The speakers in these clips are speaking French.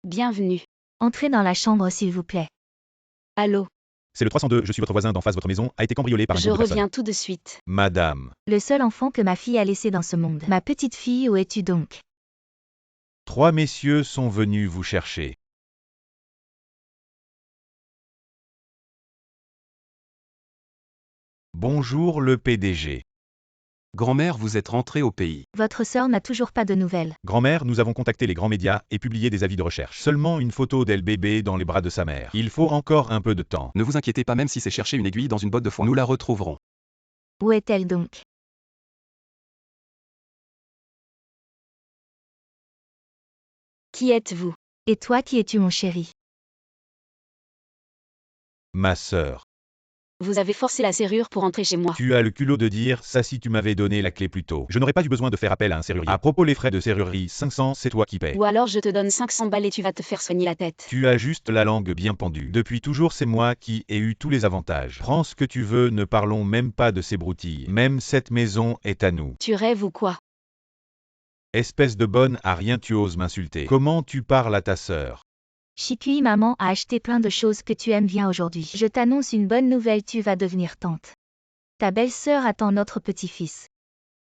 Bienvenue. Entrez dans la chambre s'il vous plaît. Allô, C'est le 302, je suis votre voisin d'en face, votre maison a été cambriolée par un je groupe de personnes. reviens tout de suite. Madame. Le seul enfant que ma fille a laissé dans ce monde. Ma petite fille, où es-tu donc? 3 messieurs sont venus vous chercher. Bonjour le PDG. Grand-mère, vous êtes rentrée au pays. Votre sœur n'a toujours pas de nouvelles. Grand-mère, nous avons contacté les grands médias et publié des avis de recherche. Seulement une photo d'elle bébé dans les bras de sa mère. Il faut encore un peu de temps. Ne vous inquiétez pas, même si c'est chercher une aiguille dans une botte de foin, nous la retrouverons. Où est-elle donc? Qui êtes-vous? Et toi, qui es-tu mon chéri? Ma sœur. Vous avez forcé la serrure pour entrer chez moi. Tu as le culot de dire ça si tu m'avais donné la clé plus tôt. Je n'aurais pas eu besoin de faire appel à un serrurier. À propos les frais de serrurerie, 500, c'est toi qui paies. Ou alors je te donne 500 balles et tu vas te faire soigner la tête. Tu as juste la langue bien pendue. Depuis toujours c'est moi qui ai eu tous les avantages. Prends ce que tu veux, ne parlons même pas de ces broutilles. Même cette maison est à nous. Tu rêves ou quoi? Espèce de bonne à rien, tu oses m'insulter. Comment tu parles à ta sœur? Chikui, maman a acheté plein de choses que tu aimes bien aujourd'hui. Je t'annonce une bonne nouvelle, tu vas devenir tante. Ta belle-sœur attend notre petit-fils.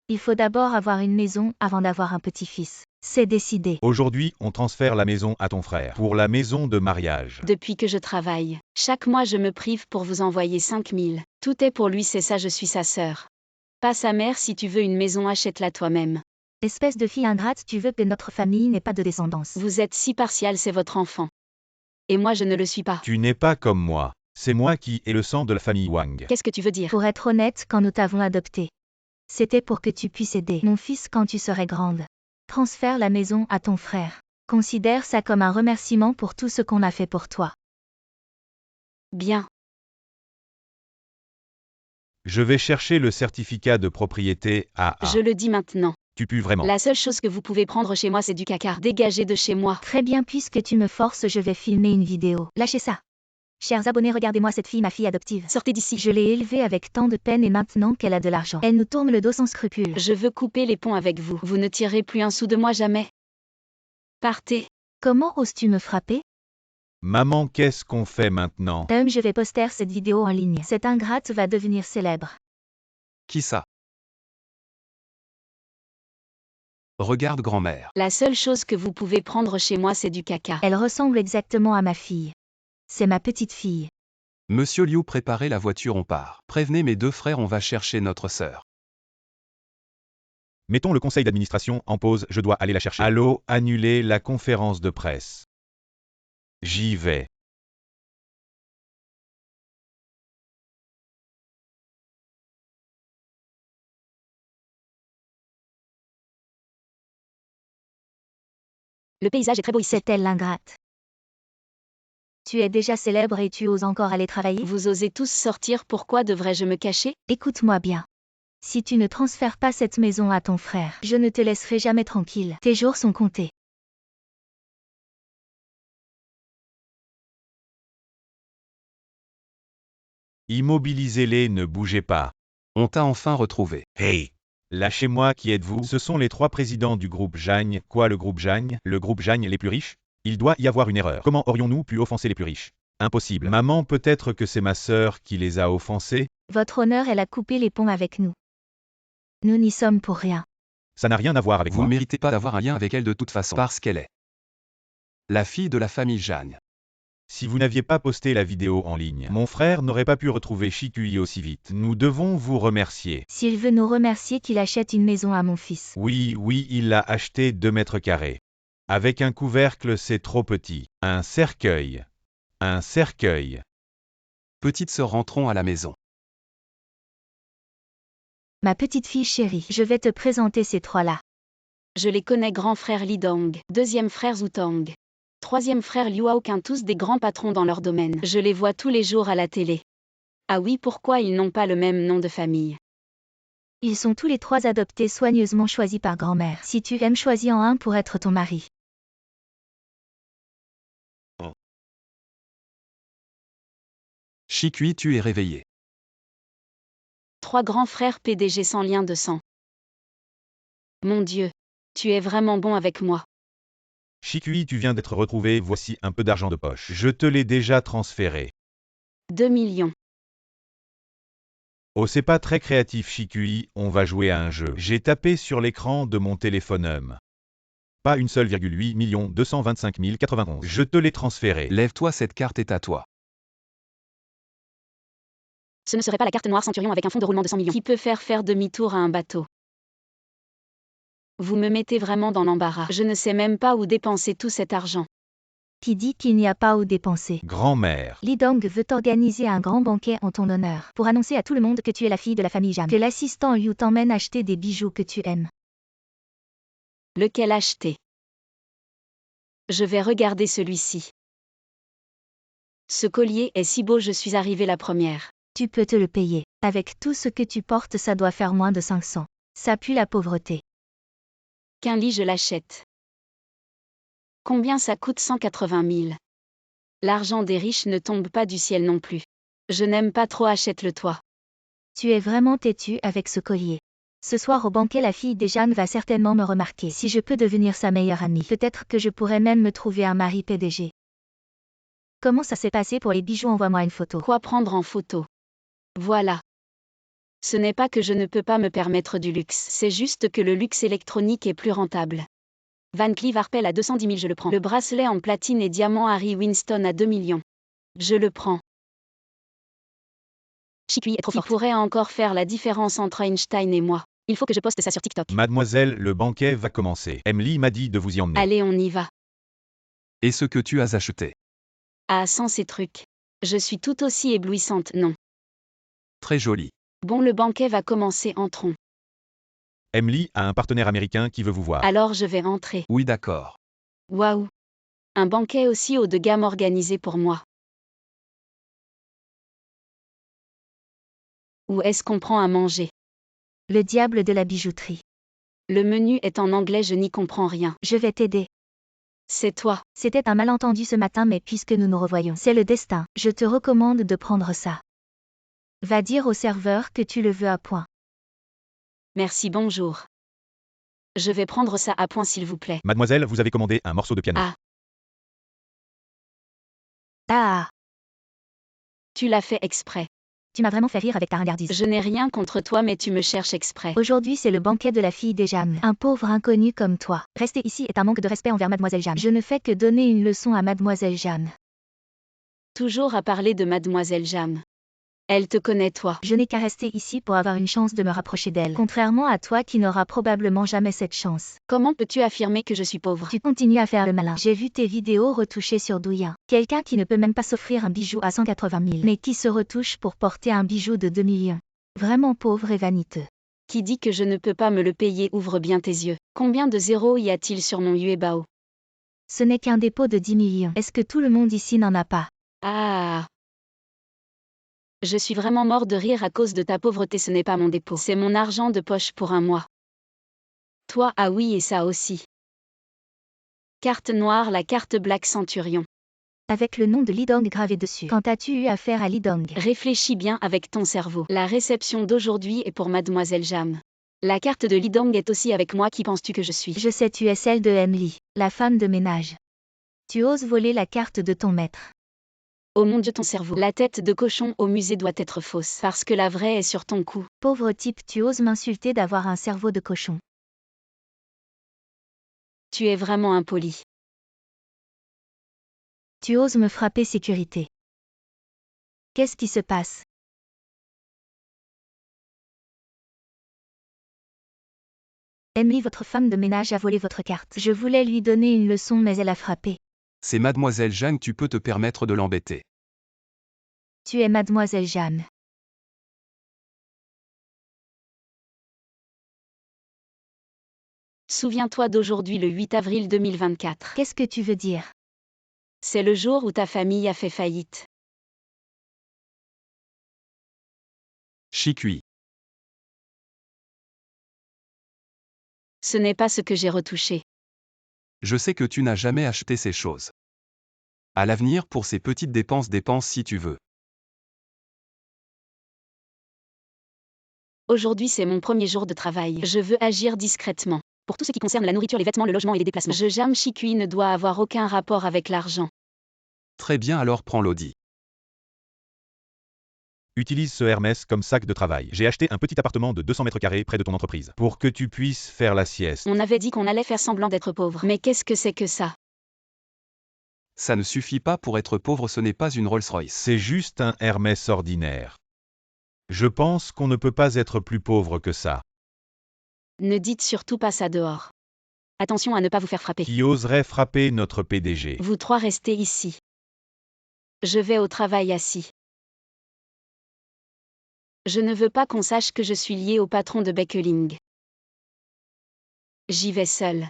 Il faut d'abord avoir une maison avant d'avoir un petit-fils. C'est décidé. Aujourd'hui, on transfère la maison à ton frère. Pour la maison de mariage. Depuis que je travaille, chaque mois je me prive pour vous envoyer 5000. Tout est pour lui, c'est ça, je suis sa sœur. Pas sa mère, si tu veux une maison, achète-la toi-même. Espèce de fille ingrate, tu veux que notre famille n'ait pas de descendance. Vous êtes si partial, c'est votre enfant. Et moi je ne le suis pas. Tu n'es pas comme moi. C'est moi qui ai le sang de la famille Wang. Qu'est-ce que tu veux dire? Pour être honnête, quand nous t'avons adopté, c'était pour que tu puisses aider mon fils quand tu serais grande. Transfère la maison à ton frère. Considère ça comme un remerciement pour tout ce qu'on a fait pour toi. Bien. Je vais chercher le certificat de propriété à A. Je le dis maintenant. Tu pues vraiment. La seule chose que vous pouvez prendre chez moi, c'est du caca. Dégagez de chez moi. Très bien, puisque tu me forces, je vais filmer une vidéo. Lâchez ça. Chers abonnés, regardez-moi cette fille, ma fille adoptive. Sortez d'ici. Je l'ai élevée avec tant de peine et maintenant qu'elle a de l'argent, elle nous tourne le dos sans scrupule. Je veux couper les ponts avec vous. Vous ne tirez plus un sou de moi jamais. Partez. Comment oses-tu me frapper? Maman, qu'est-ce qu'on fait maintenant? Je vais poster cette vidéo en ligne. Cette ingrate va devenir célèbre. Qui ça? Regarde grand-mère. La seule chose que vous pouvez prendre chez moi, c'est du caca. Elle ressemble exactement à ma fille. C'est ma petite fille. Monsieur Liu, préparez la voiture, on part. Prévenez mes 2 frères, on va chercher notre sœur. Mettons le conseil d'administration en pause, je dois aller la chercher. Allô, annulez la conférence de presse. J'y vais. Le paysage est très beau ici. C'est elle l'ingrate. Tu es déjà célèbre et tu oses encore aller travailler? Vous osez tous sortir, pourquoi devrais-je me cacher? Écoute-moi bien. Si tu ne transfères pas cette maison à ton frère, je ne te laisserai jamais tranquille. Tes jours sont comptés. Immobilisez-les, ne bougez pas. On t'a enfin retrouvé. Hey! Lâchez-moi, qui êtes-vous? Ce sont les 3 présidents du groupe Jagne. Quoi, le groupe Jagne? Le groupe Jagne les plus riches? Il doit y avoir une erreur. Comment aurions-nous pu offenser les plus riches? Impossible. Maman, peut-être que c'est ma sœur qui les a offensés? Votre honneur, elle a coupé les ponts avec nous. Nous n'y sommes pour rien. Ça n'a rien à voir avec Vous ne moi. méritez pas d'avoir un lien avec elle de toute façon, parce qu'elle est la fille de la famille Jagne. Si vous n'aviez pas posté la vidéo en ligne, mon frère n'aurait pas pu retrouver Chikui aussi vite. Nous devons vous remercier. S'il veut nous remercier, qu'il achète une maison à mon fils. Oui, il l'a acheté 2 mètres carrés. Avec un couvercle, c'est trop petit. Un cercueil. Un cercueil. Petite sœur, rentrons à la maison. Ma petite fille chérie, je vais te présenter ces 3-là. Je les connais, grand frère Lidong, deuxième frère Zutang, troisième frère Liu Aoqin, tous des grands patrons dans leur domaine. Je les vois tous les jours à la télé. Ah oui, pourquoi ils n'ont pas le même nom de famille? Ils sont tous les 3 adoptés soigneusement choisis par grand-mère. Si tu aimes, choisis en un pour être ton mari. Chikui, tu es réveillé. 3 grands frères PDG sans lien de sang. Mon Dieu. Tu es vraiment bon avec moi. Shikui, tu viens d'être retrouvé, voici un peu d'argent de poche. Je te l'ai déjà transféré. 2 millions. Oh, c'est pas très créatif, Shikui, on va jouer à un jeu. J'ai tapé sur l'écran de mon téléphone. Pas une seule, 8 225 091. Je te l'ai transféré. Lève-toi, cette carte est à toi. Ce ne serait pas la carte noire Centurion avec un fonds de roulement de 100 millions qui peut faire demi-tour à un bateau. Vous me mettez vraiment dans l'embarras. Je ne sais même pas où dépenser tout cet argent. Qui dit qu'il n'y a pas où dépenser? Grand-mère. Li Dong veut organiser un grand banquet en ton honneur, pour annoncer à tout le monde que tu es la fille de la famille Jam, que l'assistant Liu t'emmène acheter des bijoux que tu aimes. Lequel acheter? Je vais regarder celui-ci. Ce collier est si beau, je suis arrivée la première. Tu peux te le payer. Avec tout ce que tu portes, ça doit faire moins de 500. Ça pue la pauvreté. Qu'un lit, je l'achète. Combien ça coûte? 180 000. L'argent des riches ne tombe pas du ciel non plus. Je n'aime pas trop, achète-le toi. Tu es vraiment têtu avec ce collier. Ce soir au banquet, la fille des Jeanne va certainement me remarquer. Si je peux devenir sa meilleure amie, peut-être que je pourrais même me trouver un mari PDG. Comment ça s'est passé pour les bijoux? Envoie-moi une photo. Quoi prendre en photo? Voilà. Ce n'est pas que je ne peux pas me permettre du luxe, c'est juste que le luxe électronique est plus rentable. Van Cleef Arpels à 210 000, je le prends. Le bracelet en platine et diamant Harry Winston à 2 millions. Je le prends. Shikui est trop forte. Qui pourrait encore faire la différence entre Einstein et moi? Il faut que je poste ça sur TikTok. Mademoiselle, le banquet va commencer. Emily m'a dit de vous y emmener. Allez, on y va. Et ce que tu as acheté? Ah, sans ces trucs. Je suis tout aussi éblouissante, non? Très joli. Bon, le banquet va commencer, entrons. Emily a un partenaire américain qui veut vous voir. Alors je vais entrer. Oui, d'accord. Waouh! Un banquet aussi haut de gamme organisé pour moi. Où est-ce qu'on prend à manger? Le diable de la bijouterie. Le menu est en anglais, je n'y comprends rien. Je vais t'aider. C'est toi. C'était un malentendu ce matin, mais puisque nous nous revoyons, c'est le destin. Je te recommande de prendre ça. Va dire au serveur que tu le veux à point. Merci, bonjour. Je vais prendre ça à point, s'il vous plaît. Mademoiselle, vous avez commandé un morceau de piano. Ah. Ah, Tu l'as fait exprès. tu m'as vraiment fait rire avec ta ringardise. Je n'ai rien contre toi, mais tu me cherches exprès. Aujourd'hui, c'est le banquet de la fille des Jam. Un pauvre inconnu comme toi. Rester ici est un manque de respect envers Mademoiselle Jam. Je ne fais que donner une leçon à Mademoiselle Jam. Toujours à parler de Mademoiselle Jam. Elle te connaît, toi. Je n'ai qu'à rester ici pour avoir une chance de me rapprocher d'elle. Contrairement à toi qui n'aura probablement jamais cette chance. Comment peux-tu affirmer que je suis pauvre? Tu continues à faire le malin. J'ai vu tes vidéos retouchées sur Douyin. Quelqu'un qui ne peut même pas s'offrir un bijou à 180 000, mais qui se retouche pour porter un bijou de 2 millions. Vraiment pauvre et vaniteux. Qui dit que je ne peux pas me le payer? Ouvre bien tes yeux. Combien de zéros y a-t-il sur mon Yuebao? Ce n'est qu'un dépôt de 10 millions. Est-ce que tout le monde ici n'en a pas? Ah! Je suis vraiment mort de rire à cause de ta pauvreté, ce n'est pas mon dépôt. C'est mon argent de poche pour un mois. Toi, ah oui, et ça aussi. Carte noire, la carte Black Centurion. Avec le nom de Li Dong gravé dessus. Quand as-tu eu affaire à Li Dong? Réfléchis bien avec ton cerveau. La réception d'aujourd'hui est pour Mademoiselle Jam. La carte de Li Dong est aussi avec moi. Qui penses-tu que je suis? Je sais, tu es celle de Emily, la femme de ménage. Tu oses voler la carte de ton maître. Oh mon Dieu, ton cerveau. La tête de cochon au musée doit être fausse, parce que la vraie est sur ton cou. Pauvre type, tu oses m'insulter d'avoir un cerveau de cochon. Tu es vraiment impoli. Tu oses me frapper, sécurité. Qu'est-ce qui se passe? Emily, votre femme de ménage a volé votre carte. Je voulais lui donner une leçon, mais elle a frappé. C'est Mademoiselle Jeanne, tu peux te permettre de l'embêter. Tu es Mademoiselle Jeanne. Souviens-toi d'aujourd'hui, le 8 avril 2024. Qu'est-ce que tu veux dire? C'est le jour où ta famille a fait faillite. Shikui. Ce n'est pas ce que j'ai retouché. Je sais que tu n'as jamais acheté ces choses. À l'avenir, pour ces petites dépenses, dépense si tu veux. Aujourd'hui, c'est mon premier jour de travail. Je veux agir discrètement. Pour tout ce qui concerne la nourriture, les vêtements, le logement et les déplacements. Jam Shikui ne doit avoir aucun rapport avec l'argent. Très bien, alors prends l'audi. Utilise ce Hermès comme sac de travail. J'ai acheté un petit appartement de 200 mètres carrés près de ton entreprise. Pour que tu puisses faire la sieste. On avait dit qu'on allait faire semblant d'être pauvre. Mais qu'est-ce que c'est que ça? Ça ne suffit pas pour être pauvre, ce n'est pas une Rolls-Royce. C'est juste un Hermès ordinaire. Je pense qu'on ne peut pas être plus pauvre que ça. Ne dites surtout pas ça dehors. Attention à ne pas vous faire frapper. Qui oserait frapper notre PDG? Vous trois restez ici. Je vais au travail assis. Je ne veux pas qu'on sache que je suis lié au patron de Beckeling. J'y vais seul.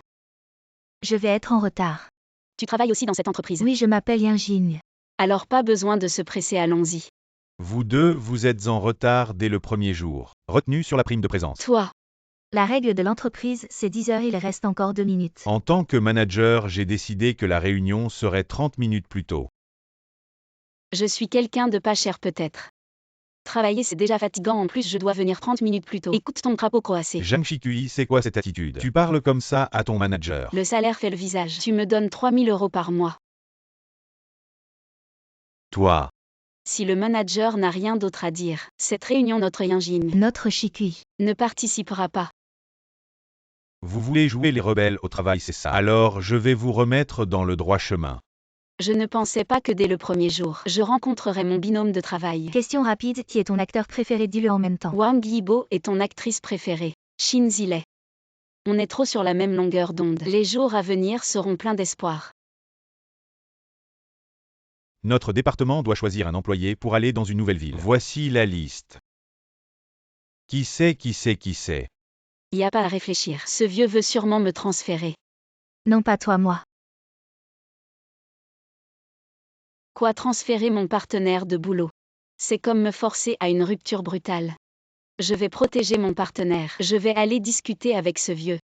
Je vais être en retard. Tu travailles aussi dans cette entreprise? Oui, je m'appelle Yinjing. Alors pas besoin de se presser, allons-y. Vous deux, vous êtes en retard dès le premier jour. Retenu sur la prime de présence. Toi, La règle de l'entreprise, c'est 10 heures, il reste encore 2 minutes. En tant que manager, j'ai décidé que la réunion serait 30 minutes plus tôt. je suis quelqu'un de pas cher peut-être. Travailler c'est déjà fatigant, en plus je dois venir 30 minutes plus tôt. Écoute ton crapaud croassé. Jam Shikui, c'est quoi cette attitude? Tu parles comme ça à ton manager. Le salaire fait le visage. Tu me donnes 3000 € par mois. Toi. Si le manager n'a rien d'autre à dire, cette réunion notre Yinjing Notre Shikui. ne participera pas. Vous voulez jouer les rebelles au travail, c'est ça? Alors je vais vous remettre dans le droit chemin. Je ne pensais pas que dès le premier jour, je rencontrerais mon binôme de travail. Question rapide, qui est ton acteur préféré? Dis-le en même temps. Wang Yibo est ton actrice préférée. Shin Zilei. On est trop sur la même longueur d'onde. Les jours à venir seront pleins d'espoir. Notre département doit choisir un employé pour aller dans une nouvelle ville. Voici la liste. Qui c'est? Y a pas à réfléchir. Ce vieux veut sûrement me transférer. Non, pas toi, moi. Quoi, transférer mon partenaire de boulot? C'est comme me forcer à une rupture brutale. Je vais protéger mon partenaire. Je vais aller discuter avec ce vieux.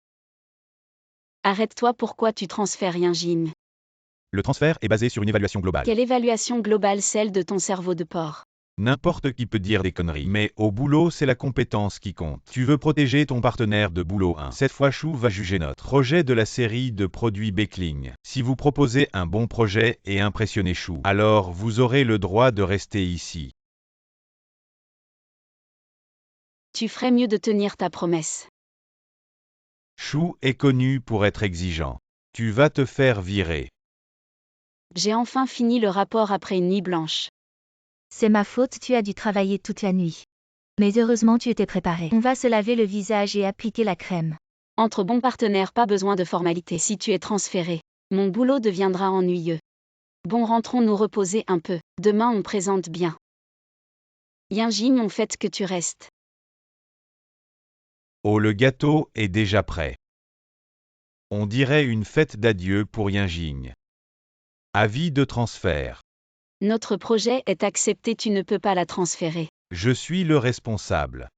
Arrête-toi, pourquoi tu transfères Yinjing? Le transfert est basé sur une évaluation globale. Quelle évaluation globale? Celle de ton cerveau de porc. N'importe qui peut dire des conneries, mais au boulot, c'est la compétence qui compte. Tu veux protéger ton partenaire de boulot 1. Cette fois, Chou va juger notre projet de la série de produits Beckeling. Si vous proposez un bon projet et impressionnez Chou, alors vous aurez le droit de rester ici. Tu ferais mieux de tenir ta promesse. Chou est connu pour être exigeant. Tu vas te faire virer. J'ai enfin fini le rapport après une nuit blanche. C'est ma faute, tu as dû travailler toute la nuit. Mais heureusement, tu étais préparé. On va se laver le visage et appliquer la crème. Entre bons partenaires, pas besoin de formalité. Si tu es transféré, mon boulot deviendra ennuyeux. Bon, rentrons nous reposer un peu. Demain on présente bien. Yinjing, on fait que tu restes. Oh, le gâteau est déjà prêt. On dirait une fête d'adieu pour Yinjing. Avis de transfert. Notre projet est accepté, tu ne peux pas la transférer. Je suis le responsable.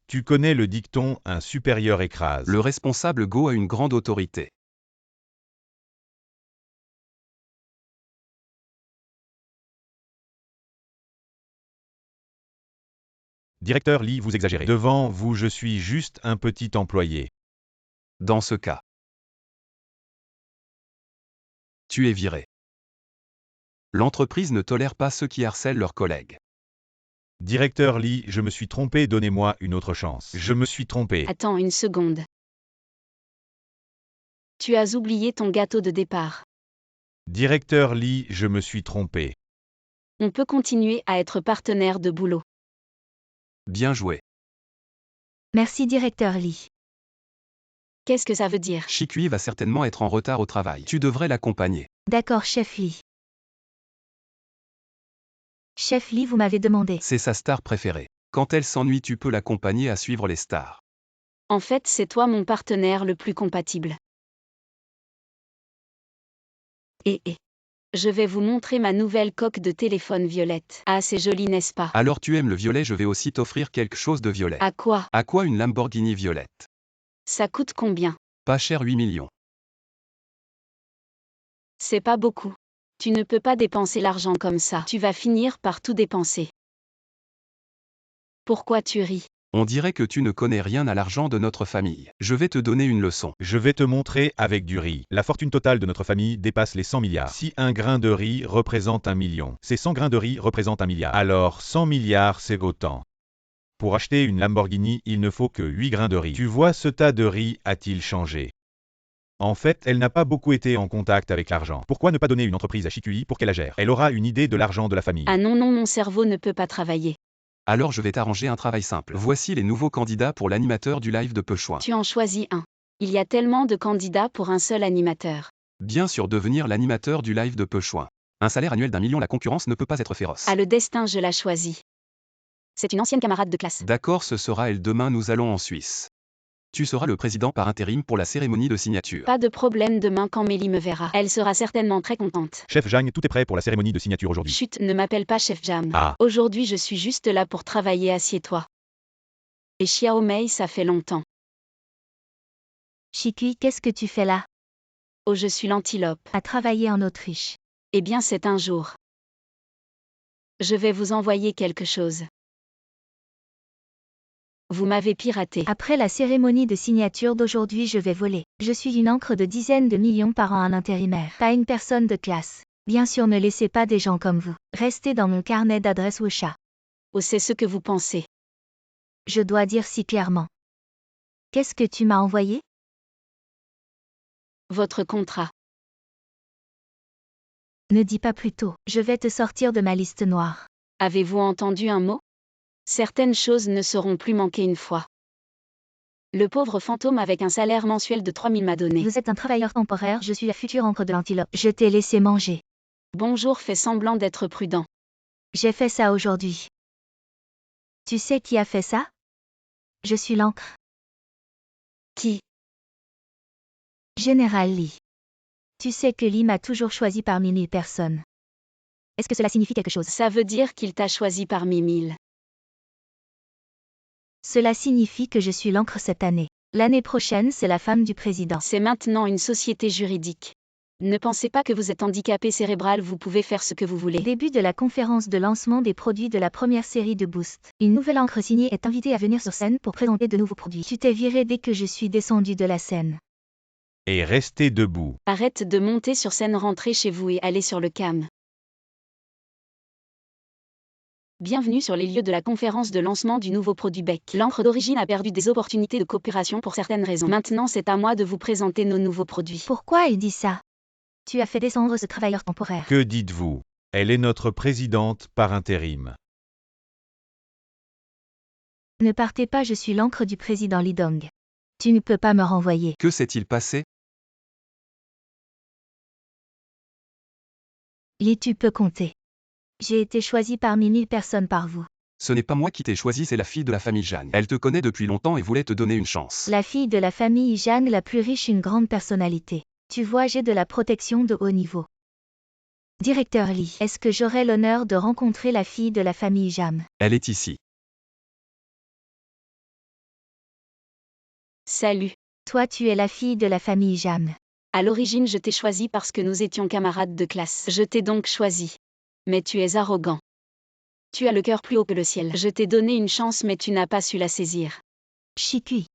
Tu connais le dicton « un supérieur écrase ». Le responsable Go a une grande autorité. Directeur Lee, vous exagérez. Devant vous, je suis juste un petit employé. Dans ce cas, tu es viré. L'entreprise ne tolère pas ceux qui harcèlent leurs collègues. Directeur Lee, je me suis trompé, donnez-moi une autre chance. Je me suis trompé. Attends une seconde. Tu as oublié ton gâteau de départ. Directeur Lee, je me suis trompé. On peut continuer à être partenaire de boulot. Bien joué. Merci, directeur Lee. Qu'est-ce que ça veut dire? Shikui va certainement être en retard au travail. Tu devrais l'accompagner. D'accord, chef Lee. Chef Lee, vous m'avez demandé. C'est sa star préférée. Quand elle s'ennuie, tu peux l'accompagner à suivre les stars. En fait, c'est toi mon partenaire le plus compatible. Je vais vous montrer ma nouvelle coque de téléphone violette. Ah, c'est joli, n'est-ce pas? Alors tu aimes le violet, je vais aussi t'offrir quelque chose de violet. À quoi? À quoi une Lamborghini violette? Ça coûte combien? Pas cher, 8 millions. C'est pas beaucoup. Tu ne peux pas dépenser l'argent comme ça. Tu vas finir par tout dépenser. Pourquoi tu ris? On dirait que tu ne connais rien à l'argent de notre famille. Je vais te donner une leçon. Je vais te montrer avec du riz. La fortune totale de notre famille dépasse les 100 milliards. Si un grain de riz représente 1 million, ces 100 grains de riz représentent 1 milliard. Alors 100 milliards c'est autant. Pour acheter une Lamborghini, il ne faut que 8 grains de riz. Tu vois, ce tas de riz a-t-il changé? En fait, elle n'a pas beaucoup été en contact avec l'argent. Pourquoi ne pas donner une entreprise à Shikui pour qu'elle la gère? Elle aura une idée de l'argent de la famille. Ah non, non, mon cerveau ne peut pas travailler. Alors je vais t'arranger un travail simple. Voici les nouveaux candidats pour l'animateur du live de Pechouin. Tu en choisis un. Il y a tellement de candidats pour un seul animateur. Bien sûr, devenir l'animateur du live de Pechouin. Un salaire annuel d'1 million, la concurrence ne peut pas être féroce. Ah, le destin, je la choisis. C'est une ancienne camarade de classe. D'accord, ce sera elle. Demain nous allons en Suisse. Tu seras le président par intérim pour la cérémonie de signature. Pas de problème demain quand Mélie me verra. Elle sera certainement très contente. Chef Jagne, tout est prêt pour la cérémonie de signature aujourd'hui. Chut, ne m'appelle pas Chef Jam. Ah. Aujourd'hui je suis juste là pour travailler, assieds-toi. Et Xiao Mei, ça fait longtemps. Shikui, qu'est-ce que tu fais là? Oh, je suis l'antilope. À travailler en Autriche. Eh bien, c'est un jour. Je vais vous envoyer quelque chose. Vous m'avez piraté. Après la cérémonie de signature d'aujourd'hui, je vais voler. Je suis une encre de dizaines de millions par an, un intérimaire. Pas une personne de classe. Bien sûr, ne laissez pas des gens comme vous. Restez dans mon carnet d'adresse Wusha. Oh, c'est ce que vous pensez. Je dois dire si clairement. Qu'est-ce que tu m'as envoyé? Votre contrat. Ne dis pas plus tôt. Je vais te sortir de ma liste noire. Avez-vous entendu un mot? Certaines choses ne seront plus manquées une fois. Le pauvre fantôme avec un salaire mensuel de 3000 m'a donné. Vous êtes un travailleur temporaire, je suis la future encre de l'antilope. Je t'ai laissé manger. Bonjour, fais semblant d'être prudent. J'ai fait ça aujourd'hui. Tu sais qui a fait ça? Je suis l'encre. Qui? Général Lee. Tu sais que Lee m'a toujours choisi parmi 1000 personnes. Est-ce que cela signifie quelque chose? Ça veut dire qu'il t'a choisi parmi 1000. Cela signifie que je suis l'encre cette année. L'année prochaine, c'est la femme du président. C'est maintenant une société juridique. Ne pensez pas que vous êtes handicapé cérébral, vous pouvez faire ce que vous voulez. Début de la conférence de lancement des produits de la première série de Boost. Une nouvelle encre signée est invitée à venir sur scène pour présenter de nouveaux produits. Tu t'es viré dès que je suis descendu de la scène. Et restez debout. Arrête de monter sur scène, rentrez chez vous et allez sur le cam. Bienvenue sur les lieux de la conférence de lancement du nouveau produit Beck. L'encre d'origine a perdu des opportunités de coopération pour certaines raisons. Maintenant, c'est à moi de vous présenter nos nouveaux produits. Pourquoi il dit ça? Tu as fait descendre ce travailleur temporaire. Que dites-vous? Elle est notre présidente par intérim. Ne partez pas, je suis l'encre du président Lee Dong. Tu ne peux pas me renvoyer. Que s'est-il passé? Lee, tu peux compter. J'ai été choisi parmi 1000 personnes par vous. Ce n'est pas moi qui t'ai choisi, c'est la fille de la famille Jeanne. Elle te connaît depuis longtemps et voulait te donner une chance. La fille de la famille Jeanne la plus riche, une grande personnalité. Tu vois, j'ai de la protection de haut niveau. Directeur Lee, est-ce que j'aurai l'honneur de rencontrer la fille de la famille Jam? Elle est ici. Salut. Toi, tu es la fille de la famille Jam. À l'origine, je t'ai choisi parce que nous étions camarades de classe. Je t'ai donc choisi. Mais tu es arrogant. Tu as le cœur plus haut que le ciel. Je t'ai donné une chance mais tu n'as pas su la saisir. Shikui.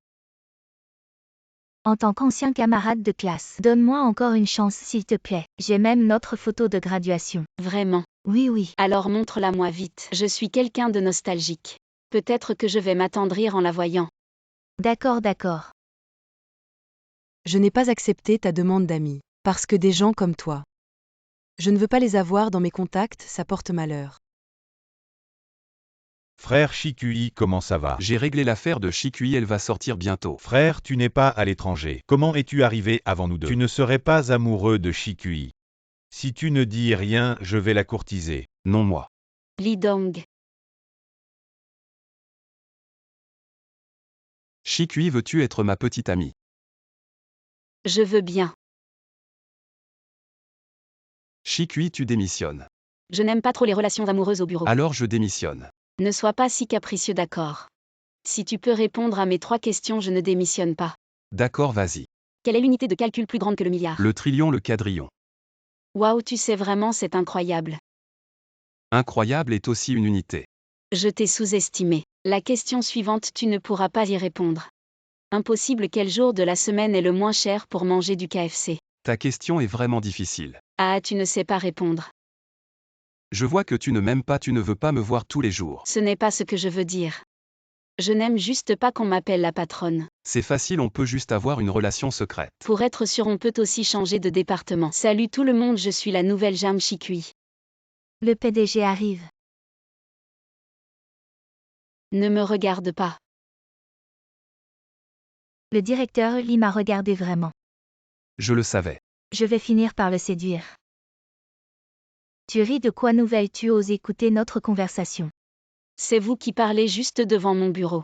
En tant qu'ancien camarade de classe, donne-moi encore une chance s'il te plaît. J'ai même notre photo de graduation. Vraiment. Oui, oui. Alors montre-la-moi vite. Je suis quelqu'un de nostalgique. Peut-être que je vais m'attendrir en la voyant. D'accord, d'accord. Je n'ai pas accepté ta demande d'ami, parce que des gens comme toi. Je ne veux pas les avoir dans mes contacts, ça porte malheur. Frère Shikui, comment ça va? J'ai réglé l'affaire de Shikui, elle va sortir bientôt. Frère, tu n'es pas à l'étranger. Comment es-tu arrivé avant nous deux? Tu ne serais pas amoureux de Shikui. Si tu ne dis rien, je vais la courtiser. Non, moi. Lee Dong. Shikui, veux-tu être ma petite amie? Je veux bien. Shikui, tu démissionnes. Je n'aime pas trop les relations amoureuses au bureau. Alors je démissionne. Ne sois pas si capricieux, d'accord. Si tu peux répondre à mes 3 questions, je ne démissionne pas. D'accord, vas-y. Quelle est l'unité de calcul plus grande que le milliard? Le trillion, le quadrillion. Waouh, tu sais vraiment, c'est incroyable. Incroyable est aussi une unité. Je t'ai sous-estimé. La question suivante, tu ne pourras pas y répondre. Impossible, quel jour de la semaine est le moins cher pour manger du KFC? Ta question est vraiment difficile. Ah, tu ne sais pas répondre. Je vois que tu ne m'aimes pas, tu ne veux pas me voir tous les jours. Ce n'est pas ce que je veux dire. Je n'aime juste pas qu'on m'appelle la patronne. C'est facile, on peut juste avoir une relation secrète. Pour être sûr, on peut aussi changer de département. Salut tout le monde, je suis la nouvelle Jam Chikui. Le PDG arrive. Ne me regarde pas. Le directeur Lee m'a regardé vraiment. Je le savais. Je vais finir par le séduire. Tu ris de quoi? Nouvelle, tu oses écouter notre conversation. C'est vous qui parlez juste devant mon bureau.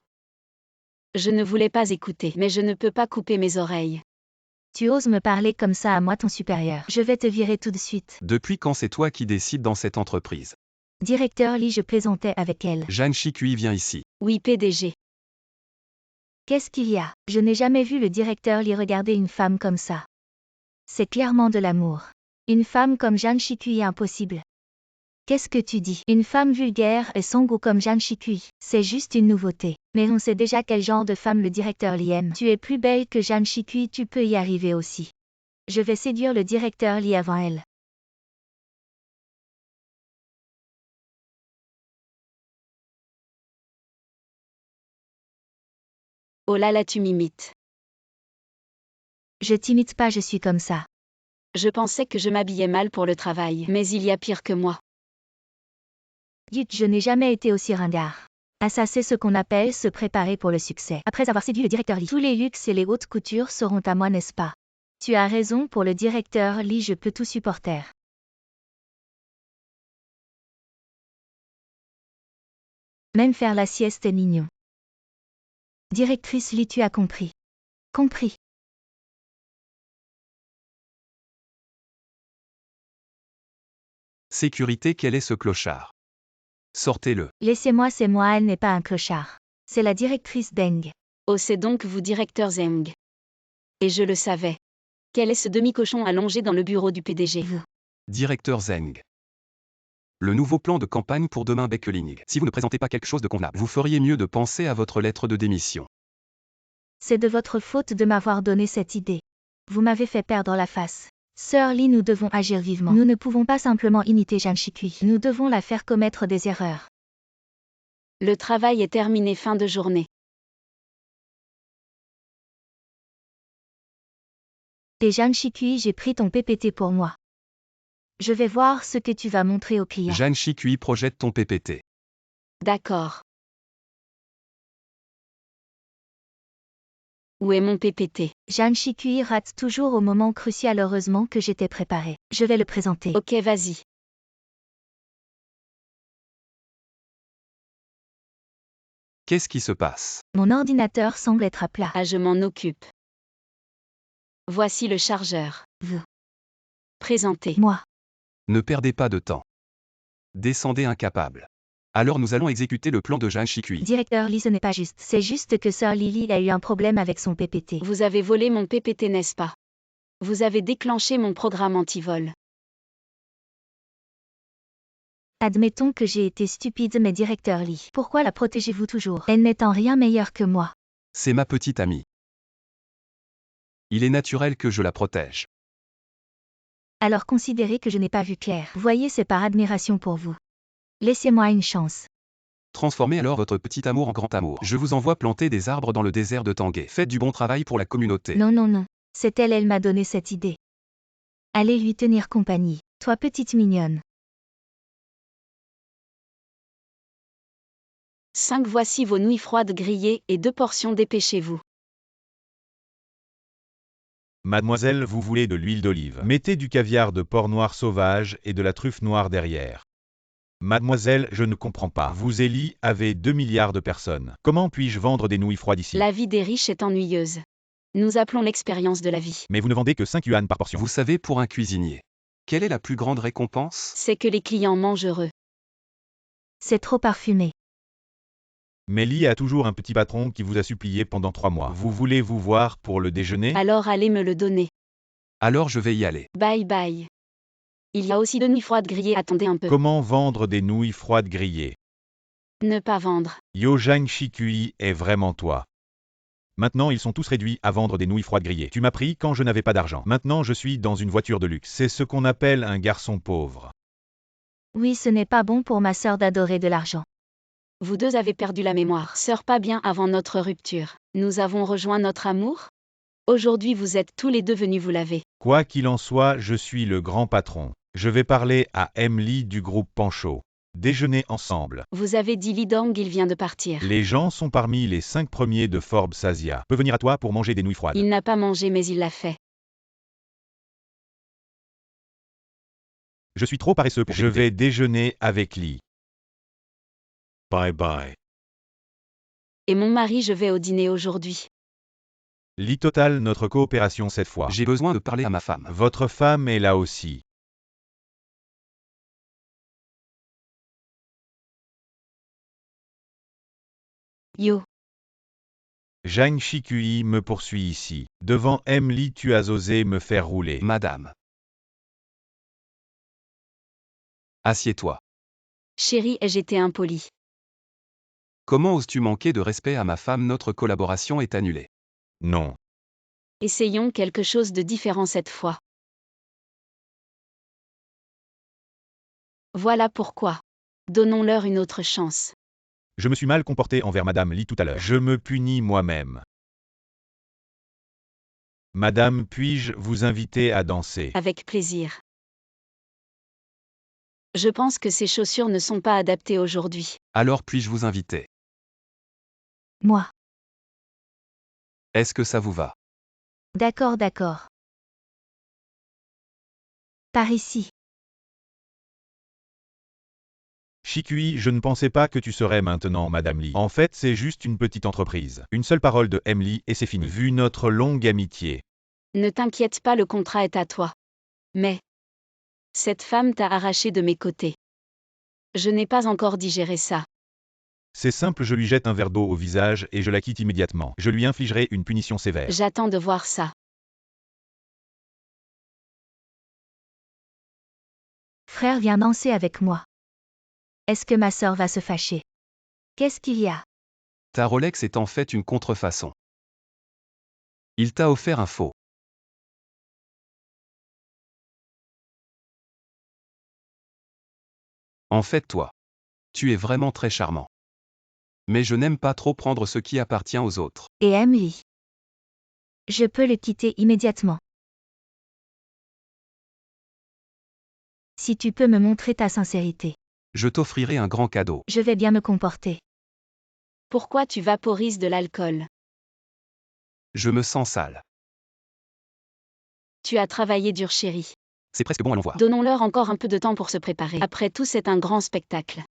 Je ne voulais pas écouter, mais je ne peux pas couper mes oreilles. Tu oses me parler comme ça à moi, ton supérieur. Je vais te virer tout de suite. Depuis quand c'est toi qui décides dans cette entreprise? Directeur Lee, je plaisantais avec elle. Jeanne Chikui, viens ici. Oui, PDG. Qu'est-ce qu'il y a? Je n'ai jamais vu le directeur Lee regarder une femme comme ça. C'est clairement de l'amour. Une femme comme Jeanne Chikui est impossible. Qu'est-ce que tu dis? Une femme vulgaire et sans goût comme Jeanne Chikui, c'est juste une nouveauté. Mais on sait déjà quel genre de femme le directeur Lee aime. Tu es plus belle que Jeanne Chikui, tu peux y arriver aussi. Je vais séduire le directeur Lee avant elle. Oh là là, tu m'imites. Je t'imite pas, je suis comme ça. Je pensais que je m'habillais mal pour le travail, mais il y a pire que moi. Dites, je n'ai jamais été aussi ringard. Ah, ça, c'est ce qu'on appelle se préparer pour le succès. Après avoir séduit le directeur Lee, tous les luxes et les hautes coutures seront à moi, n'est-ce pas? Tu as raison, pour le directeur Lee, je peux tout supporter. Même faire la sieste est mignon. Directrice Lee, tu as compris. Compris. Sécurité, quel est ce clochard? Sortez-le. Laissez-moi, c'est moi, elle n'est pas un clochard. C'est la directrice Deng. Oh, c'est donc vous, directeur Zeng. Et je le savais. Quel est ce demi-cochon allongé dans le bureau du PDG? Directeur Zeng. Le nouveau plan de campagne pour demain Beckeling. Si vous ne présentez pas quelque chose de convenable, vous feriez mieux de penser à votre lettre de démission. C'est de votre faute de m'avoir donné cette idée. Vous m'avez fait perdre la face. Sœur Lee, nous devons agir vivement. Nous ne pouvons pas simplement imiter Jeanne Chikui. Nous devons la faire commettre des erreurs. Le travail est terminé, fin de journée. Et Jeanne Chikui, j'ai pris ton PPT pour moi. Je vais voir ce que tu vas montrer aux clients. Jeanne Chikui, projette ton PPT. D'accord. Où est mon PPT? Jeanne Chikui rate toujours au moment crucial, heureusement que j'étais préparée. Je vais le présenter. Ok, vas-y. Qu'est-ce qui se passe? Mon ordinateur semble être à plat. Ah, je m'en occupe. Voici le chargeur. Vous. Présentez. Moi. Ne perdez pas de temps. Descendez incapable. Alors nous allons exécuter le plan de Jeanne Chikui. Directeur Lee, ce n'est pas juste. C'est juste que Sœur Lily a eu un problème avec son PPT. Vous avez volé mon PPT, n'est-ce pas? Vous avez déclenché mon programme anti-vol. Admettons que j'ai été stupide, mais directeur Lee, pourquoi la protégez-vous toujours? Elle n'est en rien meilleure que moi. C'est ma petite amie. Il est naturel que je la protège. Alors considérez que je n'ai pas vu clair. Voyez, c'est par admiration pour vous. Laissez-moi une chance. Transformez alors votre petit amour en grand amour. Je vous envoie planter des arbres dans le désert de Tanguay. Faites du bon travail pour la communauté. Non, non, non. C'est elle m'a donné cette idée. Allez lui tenir compagnie. Toi, petite mignonne. 5. Voici vos nouilles froides grillées et 2 portions, dépêchez-vous. Mademoiselle, vous voulez de l'huile d'olive. Mettez du caviar de porc noir sauvage et de la truffe noire derrière. Mademoiselle, je ne comprends pas. Vous, Ellie, avez 2 milliards de personnes. Comment puis-je vendre des nouilles froides ici? La vie des riches est ennuyeuse. Nous appelons l'expérience de la vie. Mais vous ne vendez que 5 yuan par portion. Vous savez, pour un cuisinier, quelle est la plus grande récompense? C'est que les clients mangent heureux. C'est trop parfumé. Mais Lee a toujours un petit patron qui vous a supplié pendant 3 mois. Vous voulez vous voir pour le déjeuner? Alors allez me le donner. Alors je vais y aller. Bye bye. Il y a aussi 2 nouilles froides grillées, attendez un peu. Comment vendre des nouilles froides grillées? Ne pas vendre. Yo Jang Shikui est vraiment toi. Maintenant ils sont tous réduits à vendre des nouilles froides grillées. Tu m'as pris quand je n'avais pas d'argent. Maintenant je suis dans une voiture de luxe. C'est ce qu'on appelle un garçon pauvre. Oui, ce n'est pas bon pour ma sœur d'adorer de l'argent. Vous deux avez perdu la mémoire. Sœur, pas bien avant notre rupture. Nous avons rejoint notre amour? Aujourd'hui vous êtes tous les deux venus vous laver. Quoi qu'il en soit, je suis le grand patron. Je vais parler à Emily du groupe Pancho. Déjeuner ensemble. Vous avez dit Lidong, il vient de partir. Les gens sont parmi les 5 premiers de Forbes Asia. Peut venir à toi pour manger des nouilles froides. Il n'a pas mangé mais il l'a fait. Je suis trop paresseux pour t'écouter. Je vais déjeuner avec Lee. Bye bye. Et mon mari, je vais au dîner aujourd'hui. Lee totale notre coopération cette fois. J'ai besoin de parler à ma femme. Votre femme est là aussi. Yo. Jang Shikui me poursuit ici. Devant Emily, tu as osé me faire rouler. Madame. Assieds-toi. Chérie, ai-je été impoli? Comment oses-tu manquer de respect à ma femme? Notre collaboration est annulée. Non. Essayons quelque chose de différent cette fois. Voilà pourquoi. Donnons-leur une autre chance. Je me suis mal comporté envers Madame Lee tout à l'heure. Je me punis moi-même. Madame, puis-je vous inviter à danser? Avec plaisir. Je pense que ces chaussures ne sont pas adaptées aujourd'hui. Alors puis-je vous inviter? Moi. Est-ce que ça vous va? D'accord, d'accord. Par ici. Shikui, je ne pensais pas que tu serais maintenant Madame Lee. En fait, c'est juste une petite entreprise. Une seule parole de Emily et c'est fini. Vu notre longue amitié. Ne t'inquiète pas, le contrat est à toi. Mais cette femme t'a arraché de mes côtés. Je n'ai pas encore digéré ça. C'est simple, je lui jette un verre d'eau au visage et je la quitte immédiatement. Je lui infligerai une punition sévère. J'attends de voir ça. Frère, viens danser avec moi. Est-ce que ma sœur va se fâcher? Qu'est-ce qu'il y a? Ta Rolex est en fait une contrefaçon. Il t'a offert un faux. En fait, toi. Tu es vraiment très charmant. Mais je n'aime pas trop prendre ce qui appartient aux autres. Et Emily? Je peux le quitter immédiatement. Si tu peux me montrer ta sincérité. Je t'offrirai un grand cadeau. Je vais bien me comporter. Pourquoi tu vaporises de l'alcool? Je me sens sale. Tu as travaillé dur, chérie. C'est presque bon, allons voir. Donnons-leur encore un peu de temps pour se préparer. Après tout, c'est un grand spectacle.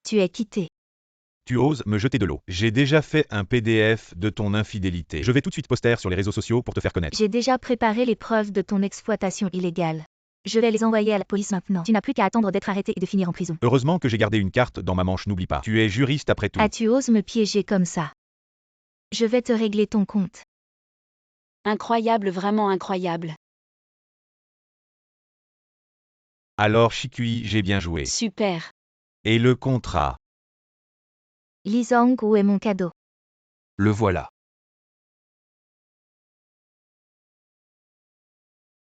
Tu es quitté. Tu oses me jeter de l'eau. J'ai déjà fait un PDF de ton infidélité. Je vais tout de suite poster sur les réseaux sociaux pour te faire connaître. J'ai déjà préparé les preuves de ton exploitation illégale. Je vais les envoyer à la police maintenant. Tu n'as plus qu'à attendre d'être arrêté et de finir en prison. Heureusement que j'ai gardé une carte dans ma manche, n'oublie pas. Tu es juriste après tout. Ah, tu oses me piéger comme ça. Je vais te régler ton compte. Incroyable, vraiment incroyable. Alors Shikui, j'ai bien joué. Super. Et le contrat? Lee Zong, où est mon cadeau? Le voilà.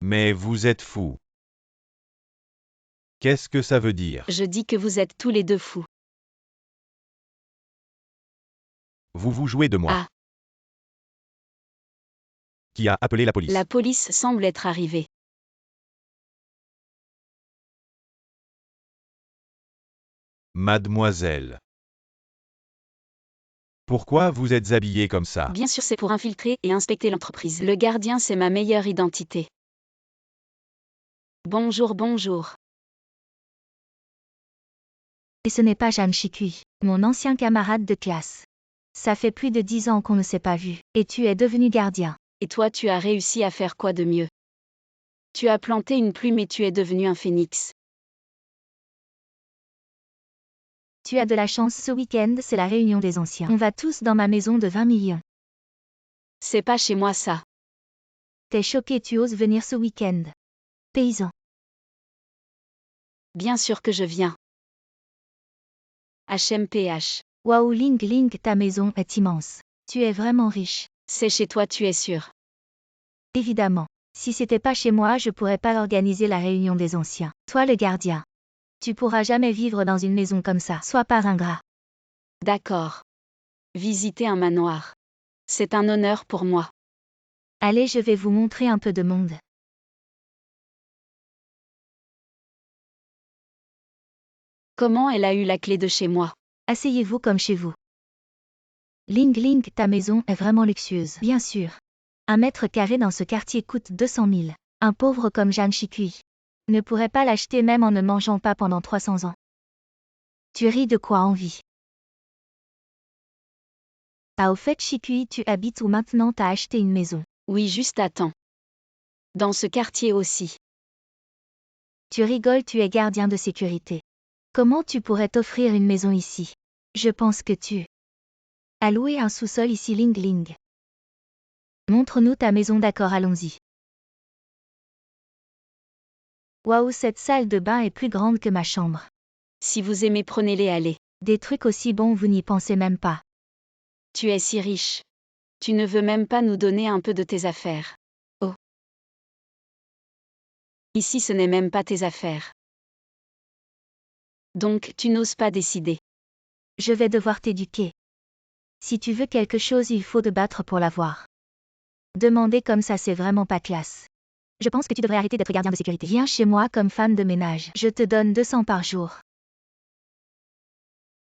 Mais vous êtes fous. Qu'est-ce que ça veut dire? Je dis que vous êtes tous les deux fous. Vous vous jouez de moi. Ah. Qui a appelé la police? La police semble être arrivée. Mademoiselle. Pourquoi vous êtes habillée comme ça? Bien sûr, c'est pour infiltrer et inspecter l'entreprise. Le gardien, c'est ma meilleure identité. Bonjour, bonjour. Et ce n'est pas Jang Shikui, mon ancien camarade de classe. Ça fait plus de 10 ans qu'on ne s'est pas vu. Et tu es devenu gardien. Et toi, tu as réussi à faire quoi de mieux? Tu as planté une plume et tu es devenu un phénix. Tu as de la chance, ce week-end, c'est la réunion des anciens. On va tous dans ma maison de 20 millions. C'est pas chez moi ça. T'es choqué, tu oses venir ce week-end. Paysan. Bien sûr que je viens. HMPH. Waouh Ling Ling, ta maison est immense. Tu es vraiment riche. C'est chez toi, tu es sûr. Évidemment. Si c'était pas chez moi, je pourrais pas organiser la réunion des anciens. Toi le gardien. Tu pourras jamais vivre dans une maison comme ça. Sois pas ingrat. D'accord. Visiter un manoir. C'est un honneur pour moi. Allez, je vais vous montrer un peu de monde. Comment elle a eu la clé de chez moi? Asseyez-vous comme chez vous. Ling Ling, ta maison est vraiment luxueuse. Bien sûr. 1 m² dans ce quartier coûte 200 000. Un pauvre comme Jeanne Chikui ne pourrait pas l'acheter même en ne mangeant pas pendant 300 ans. Tu ris de quoi, envie? Ah, au fait, Chikui, tu habites où maintenant? T'as acheté une maison. Oui, juste attends. Dans ce quartier aussi. Tu rigoles, tu es gardien de sécurité. Comment tu pourrais t'offrir une maison ici? Je pense que tu as loué un sous-sol ici, Ling Ling. Montre-nous ta maison, d'accord, allons-y. Waouh, cette salle de bain est plus grande que ma chambre. Si vous aimez, prenez-les, allez. Des trucs aussi bons, vous n'y pensez même pas. Tu es si riche. Tu ne veux même pas nous donner un peu de tes affaires. Oh. Ici, ce n'est même pas tes affaires. Donc, tu n'oses pas décider. Je vais devoir t'éduquer. Si tu veux quelque chose, il faut te battre pour l'avoir. Demander comme ça, c'est vraiment pas classe. Je pense que tu devrais arrêter d'être gardien de sécurité. Viens chez moi comme femme de ménage. Je te donne 200 par jour.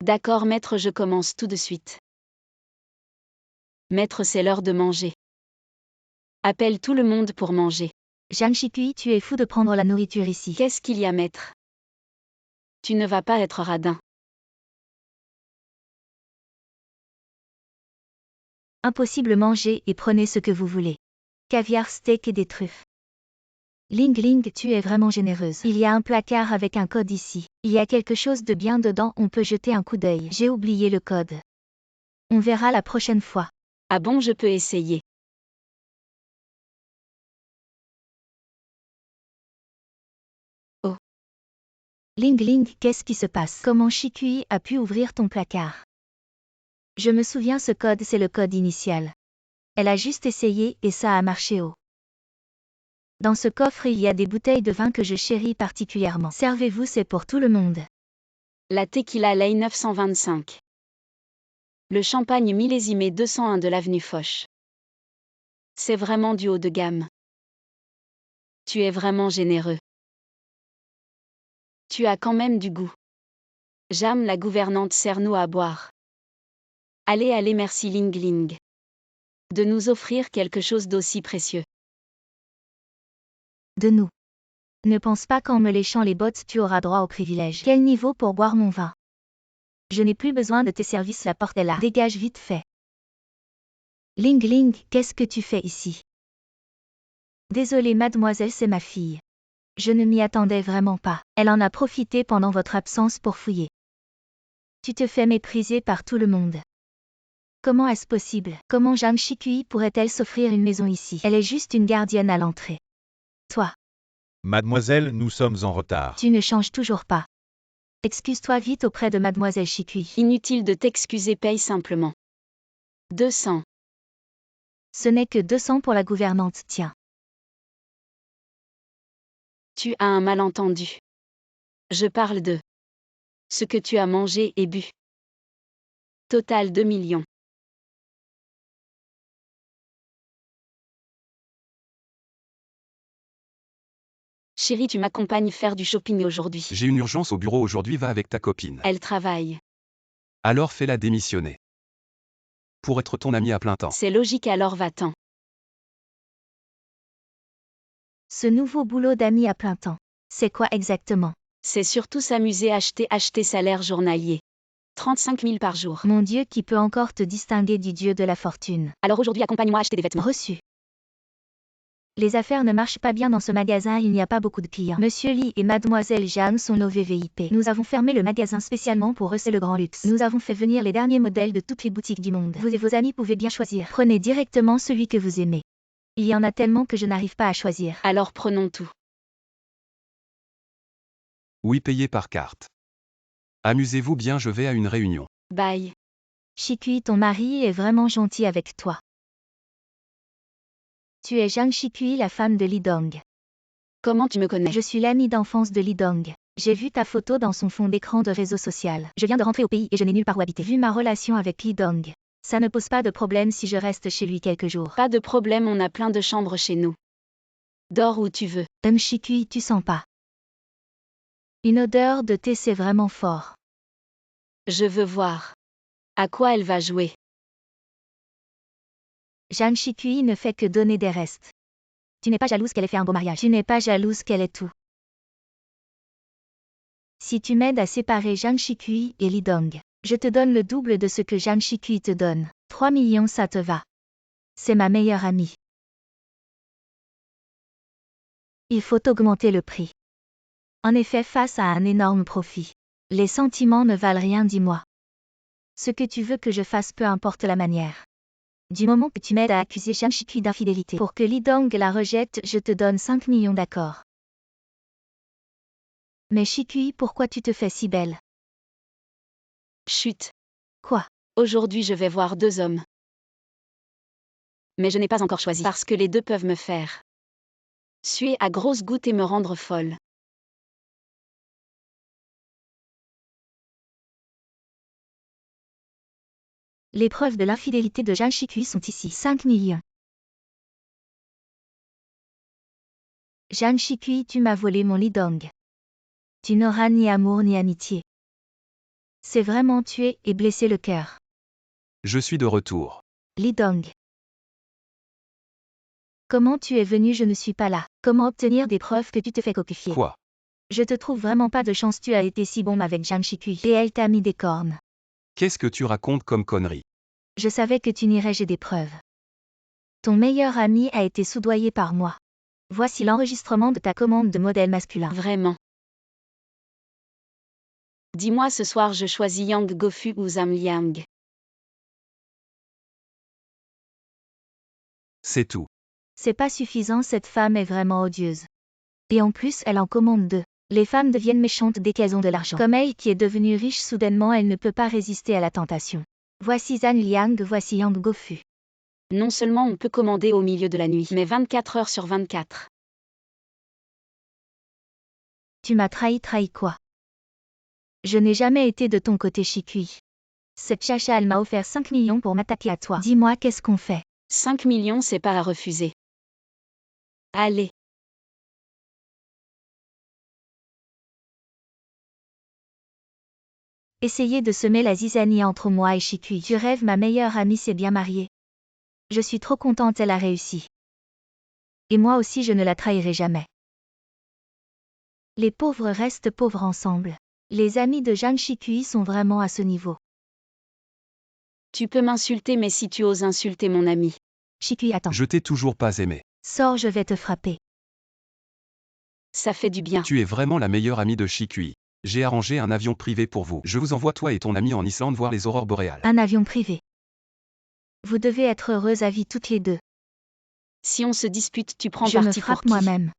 D'accord, maître, je commence tout de suite. Maître, c'est l'heure de manger. Appelle tout le monde pour manger. Jeanne Chikui, tu es fou de prendre la nourriture ici. Qu'est-ce qu'il y a, maître? Tu ne vas pas être radin. Impossible, mangez et prenez ce que vous voulez. Caviar, steak et des truffes. Ling Ling, tu es vraiment généreuse. Il y a un placard avec un code ici. Il y a quelque chose de bien dedans, on peut jeter un coup d'œil. J'ai oublié le code. On verra la prochaine fois. Ah bon, je peux essayer. Oh. Ling Ling, qu'est-ce qui se passe? Comment Chikui a pu ouvrir ton placard? Je me souviens, ce code, c'est le code initial. Elle a juste essayé et ça a marché. Oh. Dans ce coffre, il y a des bouteilles de vin que je chéris particulièrement. Servez-vous, c'est pour tout le monde. La Tequila Ley 925. Le champagne millésimé 201 de l'avenue Foch. C'est vraiment du haut de gamme. Tu es vraiment généreux. Tu as quand même du goût. Jam, la gouvernante, sert-nous à boire. Allez, allez, merci Ling Ling. De nous offrir quelque chose d'aussi précieux. De nous. Ne pense pas qu'en me léchant les bottes tu auras droit au privilège. Quel niveau pour boire mon vin? Je n'ai plus besoin de tes services, la porte est là. Dégage vite fait. Ling Ling, qu'est-ce que tu fais ici? Désolée mademoiselle, c'est ma fille. Je ne m'y attendais vraiment pas. Elle en a profité pendant votre absence pour fouiller. Tu te fais mépriser par tout le monde. Comment est-ce possible? Comment Jeanne Chikui pourrait-elle s'offrir une maison ici? Elle est juste une gardienne à l'entrée. Toi. Mademoiselle, nous sommes en retard. Tu ne changes toujours pas. Excuse-toi vite auprès de mademoiselle Chikui. Inutile de t'excuser, paye simplement. 200. Ce n'est que 200 pour la gouvernante, tiens. Tu as un malentendu. Je parle de ce que tu as mangé et bu. Total 2 millions. Chérie, tu m'accompagnes faire du shopping aujourd'hui. J'ai une urgence au bureau aujourd'hui, va avec ta copine. Elle travaille. Alors fais-la démissionner. Pour être ton ami à plein temps. C'est logique, alors va-t'en. Ce nouveau boulot d'ami à plein temps. C'est quoi exactement? C'est surtout s'amuser, acheter salaire journalier. 35 000 par jour. Mon Dieu, qui peut encore te distinguer du dieu de la fortune? Alors aujourd'hui, accompagne-moi à acheter des vêtements. Reçu. Les affaires ne marchent pas bien dans ce magasin, il n'y a pas beaucoup de clients. Monsieur Lee et Mademoiselle Jeanne sont nos VVIP. Nous avons fermé le magasin spécialement pour eux, c'est le grand luxe. Nous avons fait venir les derniers modèles de toutes les boutiques du monde. Vous et vos amis pouvez bien choisir. Prenez directement celui que vous aimez. Il y en a tellement que je n'arrive pas à choisir. Alors prenons tout. Oui, payez par carte. Amusez-vous bien, je vais à une réunion. Bye. Shikui, ton mari est vraiment gentil avec toi. Tu es Zhang Shikui, la femme de Li Dong. Comment tu me connais? Je suis l'amie d'enfance de Li Dong. J'ai vu ta photo dans son fond d'écran de réseau social. Je viens de rentrer au pays et je n'ai nulle part où habiter. Vu ma relation avec Li Dong, ça ne pose pas de problème si je reste chez lui quelques jours. Pas de problème, on a plein de chambres chez nous. Dors où tu veux. Shikui, tu sens pas une odeur de thé, c'est vraiment fort. Je veux voir. À quoi elle va jouer? Zhang Shikui ne fait que donner des restes. Tu n'es pas jalouse qu'elle ait fait un beau mariage. Tu n'es pas jalouse qu'elle ait tout. Si tu m'aides à séparer Zhang Shikui et Li Dong, je te donne le double de ce que Zhang Shikui te donne. 3 millions, ça te va. C'est ma meilleure amie. Il faut augmenter le prix. En effet, face à un énorme profit, les sentiments ne valent rien, dis-moi. Ce que tu veux que je fasse, peu importe la manière. Du moment que tu m'aides à accuser Zhang Shikui d'infidélité pour que Li Dong la rejette, je te donne 5 millions, d'accord. Mais Shikui, pourquoi tu te fais si belle? Chut. Quoi? Aujourd'hui je vais voir 2 hommes. Mais je n'ai pas encore choisi parce que les deux peuvent me faire suer à grosses gouttes et me rendre folle. Les preuves de l'infidélité de Zhang Shikui sont ici. 5 millions. Zhang Shikui, tu m'as volé mon Li Dong. Tu n'auras ni amour ni amitié. C'est vraiment tuer et blesser le cœur. Je suis de retour. Li Dong. Comment tu es venu? Je ne suis pas là. Comment obtenir des preuves que tu te fais coquifier? Quoi? Je te trouve vraiment pas de chance, tu as été si bon avec Zhang Shikui et elle t'a mis des cornes. Qu'est-ce que tu racontes comme connerie? Je savais que tu n'irais, j'ai des preuves. Ton meilleur ami a été soudoyé par moi. Voici l'enregistrement de ta commande de modèle masculin. Vraiment. Dis-moi ce soir je choisis Yang Gofu ou Zhang Liang. C'est tout. C'est pas suffisant, cette femme est vraiment odieuse. Et en plus, elle en commande 2. Les femmes deviennent méchantes dès qu'elles ont de l'argent. Comme elle qui est devenue riche soudainement, elle ne peut pas résister à la tentation. Voici Zhang Liang, voici Yang Gofu. Non seulement on peut commander au milieu de la nuit, mais 24 heures sur 24. Tu m'as trahi quoi? Je n'ai jamais été de ton côté, Shikui. Cette chacha, elle m'a offert 5 millions pour m'attaquer à toi. Dis-moi, qu'est-ce qu'on fait? 5 millions, c'est pas à refuser. Allez. Essayez de semer la zizanie entre moi et Shikui. Tu rêves, ma meilleure amie s'est bien mariée. Je suis trop contente, elle a réussi. Et moi aussi, je ne la trahirai jamais. Les pauvres restent pauvres ensemble. Les amis de Zhang Shikui sont vraiment à ce niveau. Tu peux m'insulter, mais si tu oses insulter mon ami. Shikui, attends. Je t'ai toujours pas aimé. Sors, je vais te frapper. Ça fait du bien. Tu es vraiment la meilleure amie de Shikui. J'ai arrangé un avion privé pour vous. Je vous envoie toi et ton ami en Islande voir les aurores boréales. Un avion privé. Vous devez être heureuses à vie toutes les deux. Si on se dispute, tu prends Je me parti pour frappe qui? moi-même.